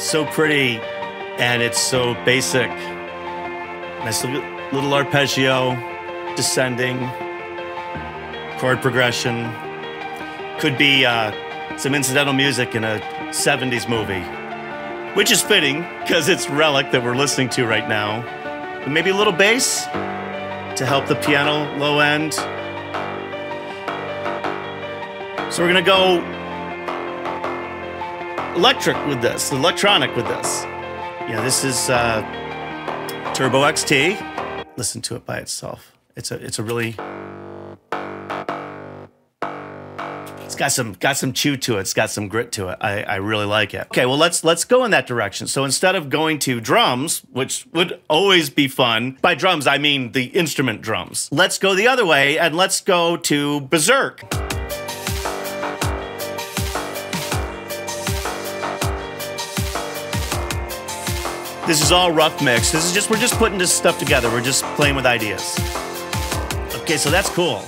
So pretty, and it's so basic. Nice little arpeggio, descending, chord progression. Could be some incidental music in a 70s movie, which is fitting because it's Relic that we're listening to right now. But maybe a little bass to help the piano low end. So we're gonna go electric with this, electronic with this. Yeah, this is Turbo XT. Listen to it by itself. It's a really, it's got some chew to it. It's got some grit to it. I really like it. Okay, well let's go in that direction. So instead of going to drums, which would always be fun, by drums I mean the instrument drums. Let's go the other way and let's go to Berserk. This is all rough mix. This is just, we're just putting this stuff together. We're just playing with ideas. Okay, so that's cool.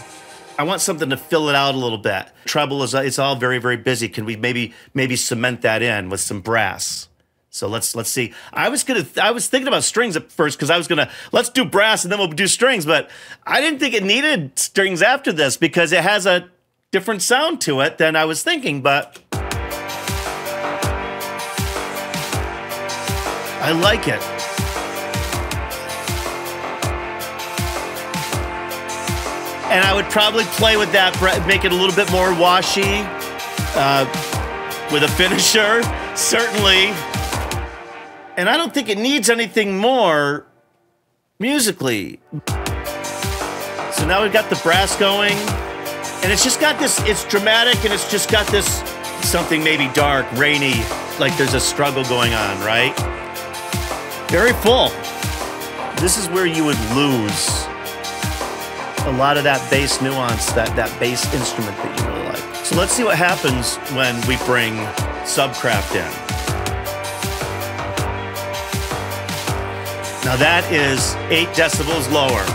I want something to fill it out a little bit. Treble is, it's all very, very busy. Can we maybe cement that in with some brass? So let's see. I was thinking about strings at first because I was gonna, let's do brass and then we'll do strings, but I didn't think it needed strings after this because it has a different sound to it than I was thinking, but I like it. And I would probably play with that, make it a little bit more washy with a finisher, certainly. And I don't think it needs anything more musically. So now we've got the brass going, and it's just got this, it's dramatic, and it's just got this something maybe dark, rainy, like there's a struggle going on, right? Very full. This is where you would lose a lot of that bass nuance, that bass instrument that you really like. So let's see what happens when we bring Subcraft in. Now that is 8 decibels lower.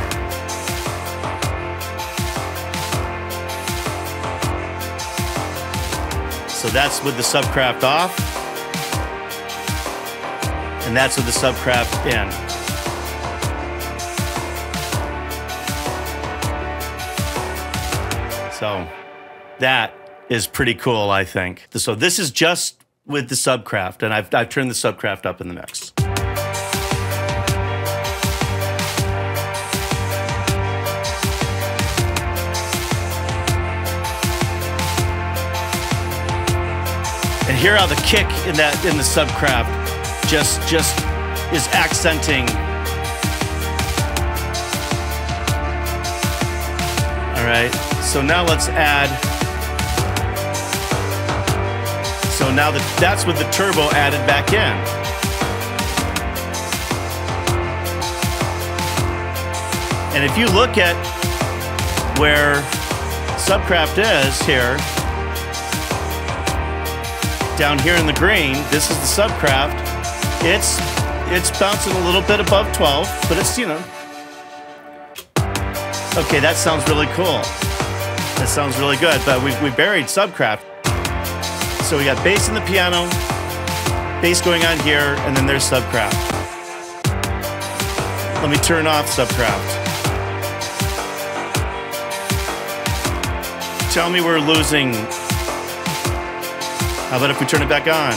So that's with the Subcraft off. And that's with the Subcraft in. So that is pretty cool, I think. So this is just with the Subcraft, and I've turned the Subcraft up in the mix. And hear how the kick in the Subcraft just is accenting. All right, so now let's add, so now that's with the turbo added back in. And if you look at where Subcraft is here, down here in the green, this is the Subcraft. It's bouncing a little bit above 12, but it's, you know. Okay, that sounds really cool. That sounds really good, but we buried Subcraft. So we got bass in the piano, bass going on here, and then there's Subcraft. Let me turn off Subcraft. Tell me we're losing. How about if we turn it back on?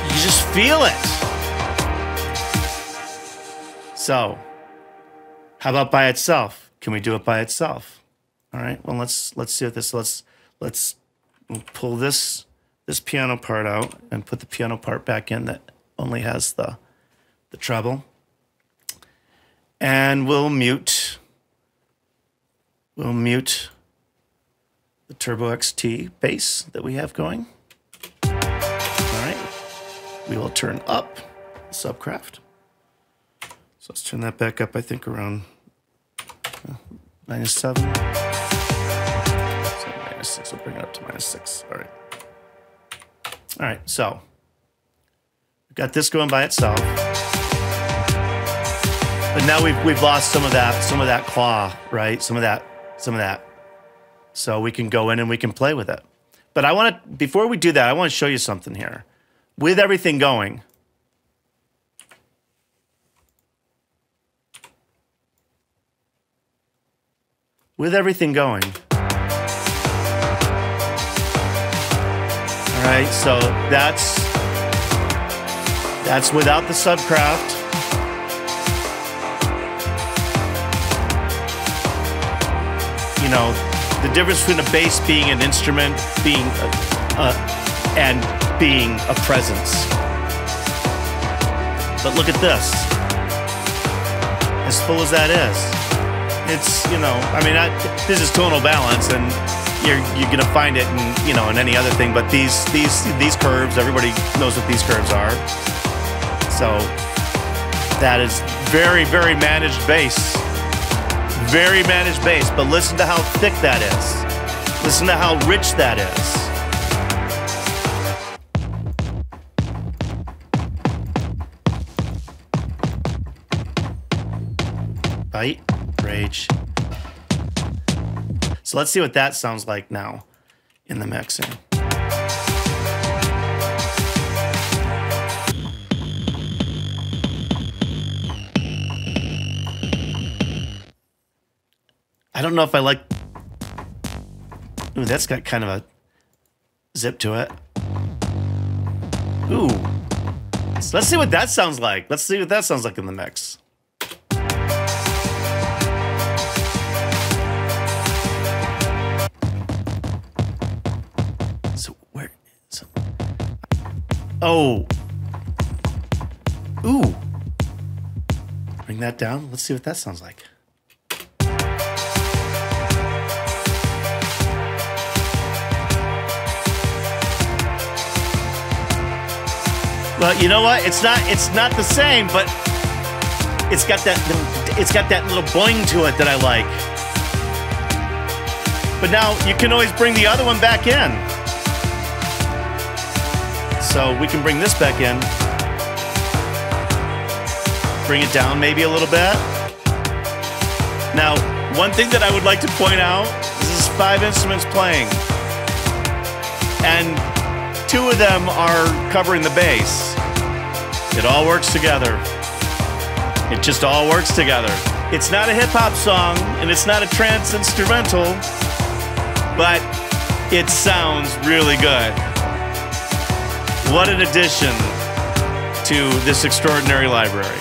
You just feel it. So, how about by itself? Can we do it by itself? All right. Well, let's see what this. Let's pull this piano part out and put the piano part back in that only has the treble, and we'll mute the Turbo XT bass that we have going. All right. We will turn up the Subcraft. So let's turn that back up, I think around -7. So -6, we'll bring it up to -6. All right. All right, so we've got this going by itself. But now we've lost some of that claw, right? Some of that. So we can go in and we can play with it. But I want to, before we do that, I want to show you something here. With everything going, all right, so that's without the Subcraft. You know, the difference between a bass being an instrument, and being a presence. But look at this. As full as that is, it's, you know, I mean, this is tonal balance, and you're gonna find it in, you know, in any other thing. But these curves, everybody knows what these curves are. So that is very, very managed bass. Very managed bass, but listen to how thick that is. Listen to how rich that is. Bite, rage. So let's see what that sounds like now in the mixing. I don't know if I like... Ooh, that's got kind of a zip to it. Ooh. So let's see what that sounds like. Let's see what that sounds like in the mix. So where... So, oh. Ooh. Bring that down. Let's see what that sounds like. Well, you know what? It's not the same, but it's got that little boing to it that I like. But now you can always bring the other one back in. So we can bring this back in. Bring it down maybe a little bit. Now, one thing that I would like to point out is this is 5 instruments playing. And 2 of them are covering the bass. It all works together. It just all works together. It's not a hip-hop song, and it's not a trance instrumental, but it sounds really good. What an addition to this extraordinary library.